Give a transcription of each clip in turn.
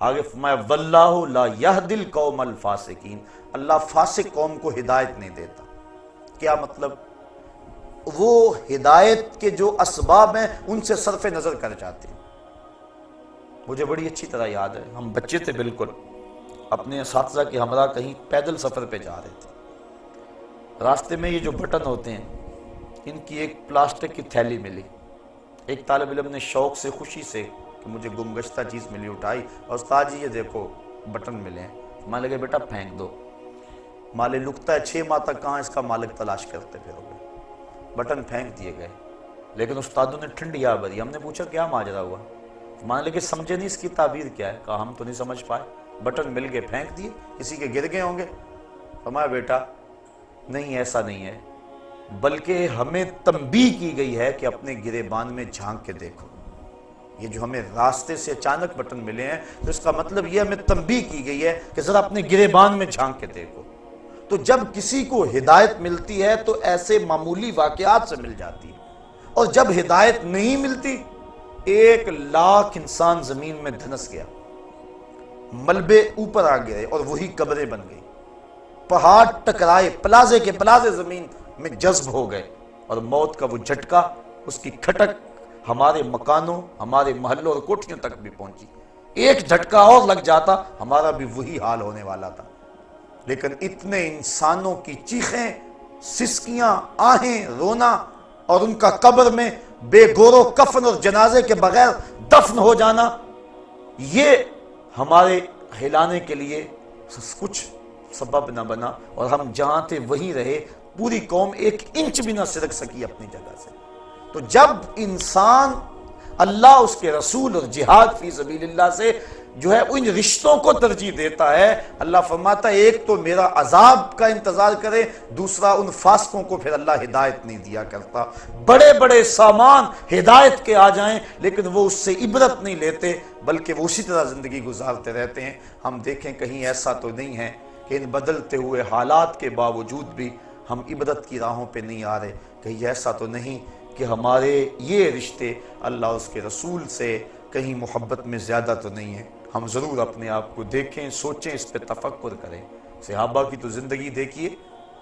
آگے فرمایا واللہ لا یہدی القوم الفاسقین، اللہ فاسق قوم کو ہدایت نہیں دیتا۔ کیا مطلب؟ وہ ہدایت کے جو اسباب ہیں ان سے صرف نظر کر جاتے ہیں۔ مجھے بڑی اچھی طرح یاد ہے، ہم بچے تھے بالکل، اپنے اساتذہ کے ہمراہ کہیں پیدل سفر پہ جا رہے تھے، راستے میں یہ جو بٹن ہوتے ہیں ان کی ایک پلاسٹک کی تھیلی ملی، ایک طالب علم نے شوق سے خوشی سے کہ مجھے گمگشتہ چیز ملی اٹھائی، اور استاد جی یہ دیکھو بٹن ملے ہیں۔ میں لگے بیٹا پھینک دو، مالے لکتا ہے 6 ماہ تک کہاں اس کا مالک تلاش کرتے پھرو گے۔ بٹن پھینک دیے گئے، لیکن استادوں نے ٹھنڈی آ بھری۔ ہم نے پوچھا کیا ماجرا ہوا؟ مان لے کہ سمجھے نہیں اس کی تعبیر کیا ہے، کہا ہم تو نہیں سمجھ پائے، بٹن مل گئے پھینک دیے، کسی کے گر گئے ہوں گے۔ فرمایا بیٹا نہیں، ایسا نہیں ہے، بلکہ ہمیں تنبیہ کی گئی ہے کہ اپنے گریبان میں جھانک کے دیکھو۔ یہ جو ہمیں راستے سے اچانک بٹن ملے ہیں تو اس کا مطلب یہ ہمیں تنبیہ کی گئی ہے کہ ذرا اپنے گریبان میں جھانک کے دیکھو۔ تو جب کسی کو ہدایت ملتی ہے تو ایسے معمولی واقعات سے مل جاتی ہے، اور جب ہدایت نہیں ملتی 1,00,000 انسان زمین میں دھنس گیا، ملبے اوپر آ گئے اور وہی قبریں بن گئی، پہاڑ ٹکرائے، پلازے کے پلازے زمین میں جذب ہو گئے، اور موت کا وہ جھٹکا، اس کی کھٹک ہمارے مکانوں، ہمارے محلوں اور کوٹھیوں تک بھی پہنچی۔ ایک جھٹکا اور لگ جاتا ہمارا بھی وہی حال ہونے والا تھا۔ لیکن اتنے انسانوں کی چیخیں، سسکیاں، آہیں، رونا، اور ان کا قبر میں بے گور و کفن اور جنازے کے بغیر دفن ہو جانا، یہ ہمارے ہلانے کے لیے کچھ سبب نہ بنا، اور ہم جہاں تھے وہیں رہے، پوری قوم 1 انچ بھی نہ سرک سکی اپنی جگہ سے۔ تو جب انسان اللہ، اس کے رسول اور جہاد فی سبیل اللہ سے جو ہے ان رشتوں کو ترجیح دیتا ہے، اللہ فرماتا ہے ایک تو میرا عذاب کا انتظار کرے، دوسرا ان فاسقوں کو پھر اللہ ہدایت نہیں دیا کرتا۔ بڑے بڑے سامان ہدایت کے آ جائیں لیکن وہ اس سے عبرت نہیں لیتے، بلکہ وہ اسی طرح زندگی گزارتے رہتے ہیں۔ ہم دیکھیں کہیں ایسا تو نہیں ہے کہ ان بدلتے ہوئے حالات کے باوجود بھی ہم عبرت کی راہوں پہ نہیں آ رہے، کہیں ایسا تو نہیں کہ ہمارے یہ رشتے اللہ اس کے رسول سے کہیں محبت میں زیادہ تو نہیں ہیں۔ ہم ضرور اپنے آپ کو دیکھیں، سوچیں، اس پہ تفکر کریں۔ صحابہ کی تو زندگی دیکھیے،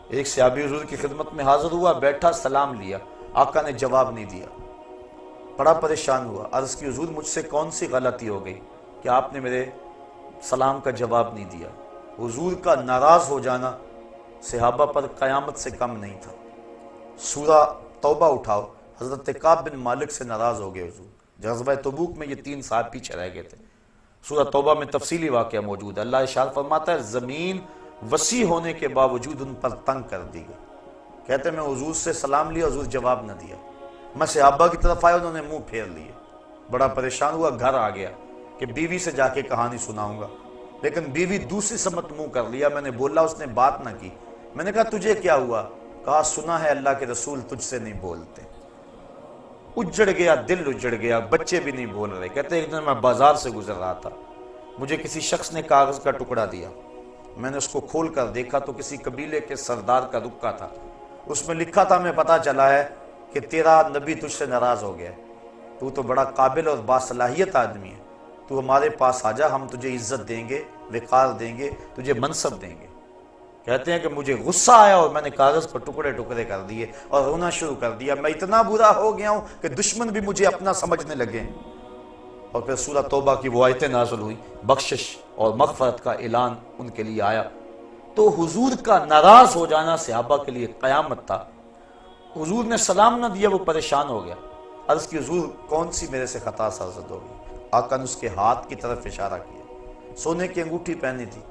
ایک صحابی حضور کی خدمت میں حاضر ہوا، بیٹھا، سلام لیا، آقا نے جواب نہیں دیا، بڑا پریشان ہوا، عرض کی حضور مجھ سے کون سی غلطی ہو گئی کہ آپ نے میرے سلام کا جواب نہیں دیا؟ حضور کا ناراض ہو جانا صحابہ پر قیامت سے کم نہیں تھا۔ سورہ توبہ اٹھاؤ، حضرت کعب بن مالک سے ناراض ہو گئے حضور، غزوہ تبوک میں یہ 3 صاحب پیچھے رہ گئے تھے۔ سورہ توبہ میں تفصیلی واقعہ موجود ہے، اللہ ارشاد فرماتا ہے زمین وسیع ہونے کے باوجود ان پر تنگ کر دی گئی۔ کہتے ہیں میں حضور سے سلام لیا، حضور جواب نہ دیا، میں صحابہ کی طرف آیا، انہوں نے منہ پھیر لیے، بڑا پریشان ہوا، گھر آ گیا کہ بیوی سے جا کے کہانی سناؤں گا، لیکن بیوی دوسری سمت منہ کر لیا، میں نے بولا، اس نے بات نہ کی۔ میں نے کہا تجھے کیا ہوا؟ کہا سنا ہے اللہ کے رسول تجھ سے نہیں بولتے۔ اجڑ گیا، دل اجڑ گیا، بچے بھی نہیں بول رہے۔ کہتے ہیں ایک دن میں بازار سے گزر رہا تھا، مجھے کسی شخص نے کاغذ کا ٹکڑا دیا، میں نے اس کو کھول کر دیکھا تو کسی قبیلے کے سردار کا رکا تھا، اس میں لکھا تھا ہمیں پتہ چلا ہے کہ تیرا نبی تجھ سے ناراض ہو گیا، تو تو بڑا قابل اور باصلاحیت آدمی ہے، تو ہمارے پاس آ جا، ہم تجھے عزت دیں گے، وقار دیں گے، تجھے منصب دیں گے۔ کہتے ہیں کہ مجھے غصہ آیا اور میں نے کاغذ پر ٹکڑے ٹکڑے کر دیے اور رونا شروع کر دیا، میں اتنا برا ہو گیا ہوں کہ دشمن بھی مجھے اپنا سمجھنے لگے۔ اور پھر سورہ توبہ کی وہ آیتیں نازل ہوئی، بخشش اور مغفرت کا اعلان ان کے لیے آیا۔ تو حضور کا ناراض ہو جانا صحابہ کے لیے قیامت تھا۔ حضور نے سلام نہ دیا، وہ پریشان ہو گیا، عرض کی حضور کون سی میرے سے خطا سرزد ہوگی؟ آقا نے اس کے ہاتھ کی طرف اشارہ کیا، سونے کی انگوٹھی پہنی تھی،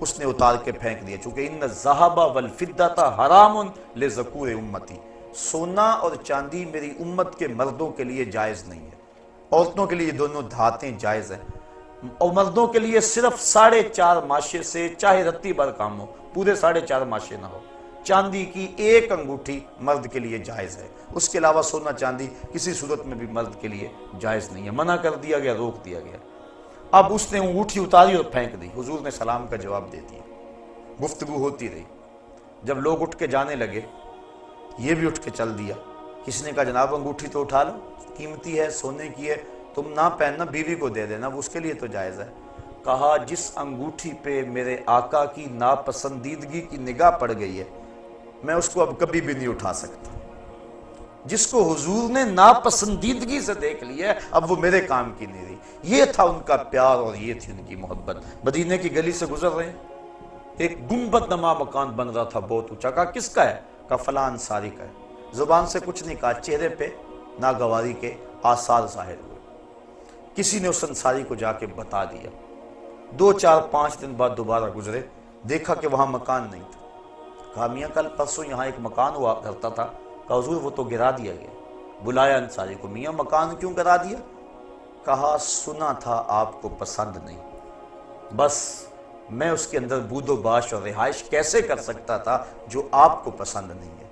اس نے اتار کے پھینک دیا، چونکہ ان الذھب والفضة حرام لذکور امتی، سونا اور چاندی میری امت کے مردوں کے لیے جائز نہیں ہے، عورتوں کے لیے دونوں دھاتیں جائز ہیں، اور مردوں کے لیے صرف 4.5 ماشے سے چاہے رتی بھر کام ہو، پورے 4.5 ماشے نہ ہو، چاندی کی 1 انگوٹھی مرد کے لیے جائز ہے، اس کے علاوہ سونا چاندی کسی صورت میں بھی مرد کے لیے جائز نہیں ہے، منع کر دیا گیا، روک دیا گیا۔ اب اس نے انگوٹھی اتاری اور پھینک دی، حضور نے سلام کا جواب دے دیا، گفتگو ہوتی رہی، جب لوگ اٹھ کے جانے لگے یہ بھی اٹھ کے چل دیا، کسی نے کہا جناب انگوٹھی تو اٹھا لو، قیمتی ہے، سونے کی ہے، تم نہ پہننا، بیوی کو دے دینا، وہ اس کے لیے تو جائز ہے۔ کہا جس انگوٹھی پہ میرے آقا کی ناپسندیدگی کی نگاہ پڑ گئی ہے میں اس کو اب کبھی بھی نہیں اٹھا سکتا، جس کو حضور نے ناپسندیدگی سے دیکھ لیا ہے اب وہ میرے کام کی نہیں رہی۔ یہ تھا ان کا پیار اور یہ تھی ان کی محبت۔ مدینے کی گلی سے گزر رہے ہیں، ایک گنبد نما مکان بن رہا تھا بہت اونچا، کہا کس کا ہے؟ کہا فلاں انصاری کا ہے۔ زبان سے کچھ نہیں کہا، چہرے پہ ناگواری کے آثار ظاہر ہوئے۔ کسی نے اس انصاری کو جا کے بتا دیا، 2 4 5 دن بعد دوبارہ گزرے، دیکھا کہ وہاں مکان نہیں تھا۔ کہا میاں کل پرسوں یہاں ایک مکان ہوا کرتا تھا۔ کہا حضور وہ تو گرا دیا گیا۔ بلایا انصاری کو، میاں مکان کیوں گرا دیا؟ کہا سنا تھا آپ کو پسند نہیں، بس میں اس کے اندر بود و باش اور رہائش کیسے کر سکتا تھا جو آپ کو پسند نہیں ہے۔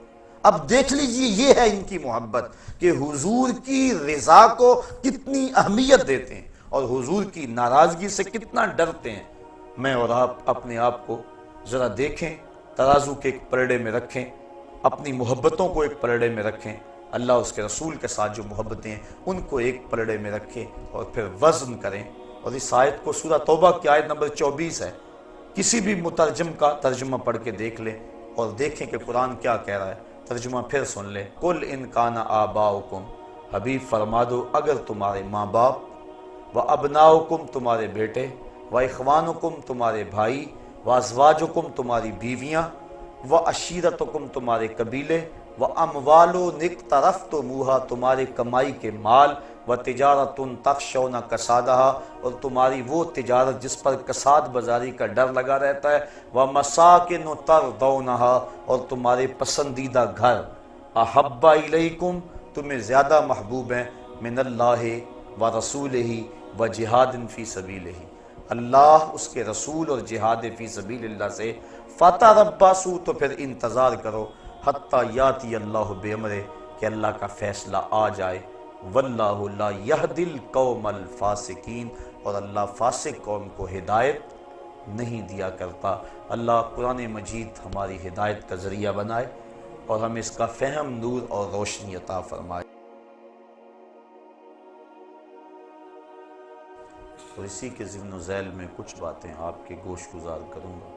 اب دیکھ لیجئے یہ ہے ان کی محبت کہ حضور کی رضا کو کتنی اہمیت دیتے ہیں اور حضور کی ناراضگی سے کتنا ڈرتے ہیں۔ میں اور آپ اپنے آپ کو ذرا دیکھیں، ترازو کے ایک پلڑے میں رکھیں، اپنی محبتوں کو ایک پلڑے میں رکھیں، اللہ اس کے رسول کے ساتھ جو محبتیں ہیں ان کو ایک پلڑے میں رکھیں اور پھر وزن کریں۔ اور اس آیت کو سورہ توبہ کی آیت نمبر 24 ہے، کسی بھی مترجم کا ترجمہ پڑھ کے دیکھ لیں اور دیکھیں کہ قرآن کیا کہہ رہا ہے۔ ترجمہ پھر سن لیں، قُلْ إِنْ كَانَ آبَاؤُكُمْ، حبیب فرما دو اگر تمہارے ماں باپ، وَأَبْنَاؤُكُمْ تمہارے بیٹے، وَإِخْوَانُكُمْ تمہارے بھائی، وَأَزْوَاجُكُمْ تمہاری بیویاں، وَعَشِيرَتُكُمْ تمہارے قبیلے، وَأَمْوَالٌ اقْتَرَفْتُمُوهَا تمہارے کمائی کے مال، وَتِجَارَةٌ تَخْشَوْنَ كَسَادَهَا اور تمہاری وہ تجارت جس پر کساد بازاری کا ڈر لگا رہتا ہے، وَمَسَاكِنُ تَرْضَوْنَهَا اور تمہارے پسندیدہ گھر، أَحَبَّ إِلَيْكُمْ تمہیں زیادہ محبوب ہیں، مِنَ اللَّهِ وَرَسُولِهِ وَجِهَادٍ فِي سَبِيلِهِ اللہ اس کے رسول اور جہاد فی سبیل اللہ سے، فَتَرَبَّصُوا تو پھر انتظار کرو، حتیٰ یاتی اللہ بِأَمْرِہ کہ اللہ کا فیصلہ آ جائے، واللہ لا یہدی القوم الفاسقین اور اللہ فاسق قوم کو ہدایت نہیں دیا کرتا۔ اللہ قرآن مجید ہماری ہدایت کا ذریعہ بنائے اور ہمیں اس کا فہم، نور اور روشنی عطا فرمائے۔ اور اسی کے ضمن و ذیل میں کچھ باتیں آپ کے گوش گزار کروں گا۔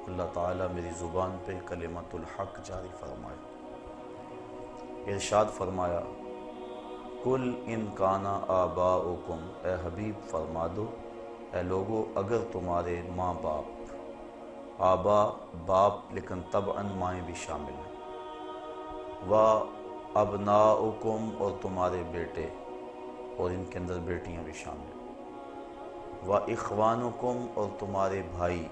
اللہ تعالیٰ میری زبان پہ کلمت الحق جاری فرمائے۔ ارشاد فرمایا، قُلْ إِنْ كَانَ آبَاؤُكُمْ اے حبیب فرما دو اے لوگو اگر تمہارے ماں باپ، آبا باپ لیکن طبعاً مائیں بھی شامل ہیں، وَأَبْنَاؤُكُمْ اور تمہارے بیٹے اور ان کے اندر بیٹیاں بھی شامل ہیں، وَإِخْوَانُكُمْ اور تمہارے بھائی،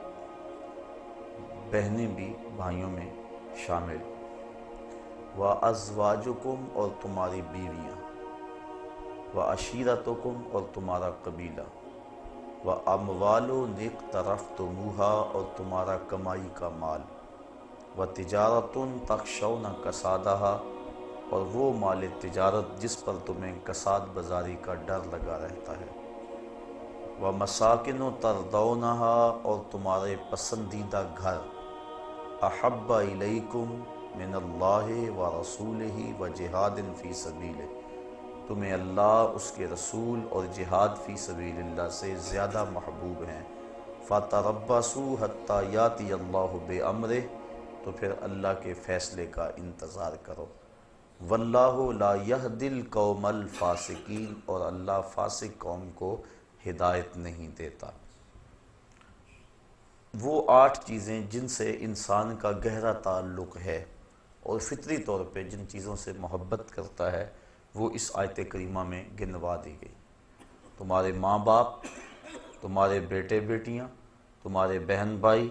بہنیں بھی بھائیوں میں شامل، وَأَزْوَاجُكُمْ اور تمہاری بیویاں، وَعَشِيرَتُكُمْ اور تمہارا قبیلہ، وَأَمْوَالٌ اقْتَرَفْتُمُوهَا اور تمہارا کمائی کا مال، وَتِجَارَةٌ تَخْشَوْنَ كَسَادَهَا اور وہ مال تجارت جس پر تمہیں کساد بازاری کا ڈر لگا رہتا ہے، وَمَسَاكِنُ تَرْضَوْنَهَا اور تمہارے پسندیدہ گھر، أَحَبَّ إِلَيْكُمْ مِنَ اللَّهِ وَرَسُولِهِ وَجِهَادٍ فِي سَبِيلِهِ تمہیں اللہ اس کے رسول اور جہاد فی سبیل اللہ سے زیادہ محبوب ہیں، فَتَرَبَّصُوا حَتَّى يَأْتِيَ اللَّهُ بِأَمْرِهِ تو پھر اللہ کے فیصلے کا انتظار کرو، وَاللَّهُ لَا يَهْدِي الْقَوْمَ الْفَاسِقِينَ اور اللہ فاسق قوم کو ہدایت نہیں دیتا۔ وہ 8 چیزیں جن سے انسان کا گہرا تعلق ہے اور فطری طور پہ جن چیزوں سے محبت کرتا ہے وہ اس آیت کریمہ میں گنوا دی گئی۔ تمہارے ماں باپ، تمہارے بیٹے بیٹیاں، تمہارے بہن بھائی،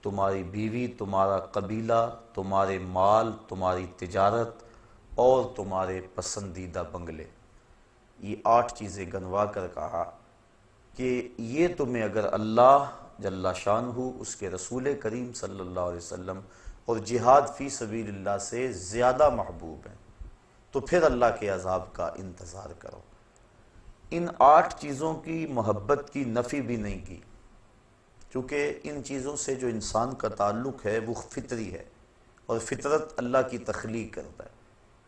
تمہاری بیوی، تمہارا قبیلہ، تمہارے مال، تمہاری تجارت اور تمہارے پسندیدہ بنگلے، یہ 8 چیزیں گنوا کر کہا کہ یہ تمہیں اگر اللہ جل شانہ اس کے رسول کریم صلی اللہ علیہ وسلم اور جہاد فی سبیل اللہ سے زیادہ محبوب ہیں تو پھر اللہ کے عذاب کا انتظار کرو۔ ان 8 چیزوں کی محبت کی نفی بھی نہیں کی، چونکہ ان چیزوں سے جو انسان کا تعلق ہے وہ فطری ہے اور فطرت اللہ کی تخلیق کرتا ہے،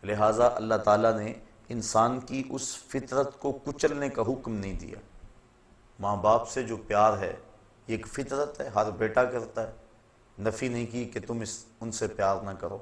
لہٰذا اللہ تعالیٰ نے انسان کی اس فطرت کو کچلنے کا حکم نہیں دیا، ماں باپ سے جو پیار ہے یہ ایک فطرت ہے، ہر بیٹا کرتا ہے، نفی نہیں کی کہ تم ان سے پیار نہ کرو۔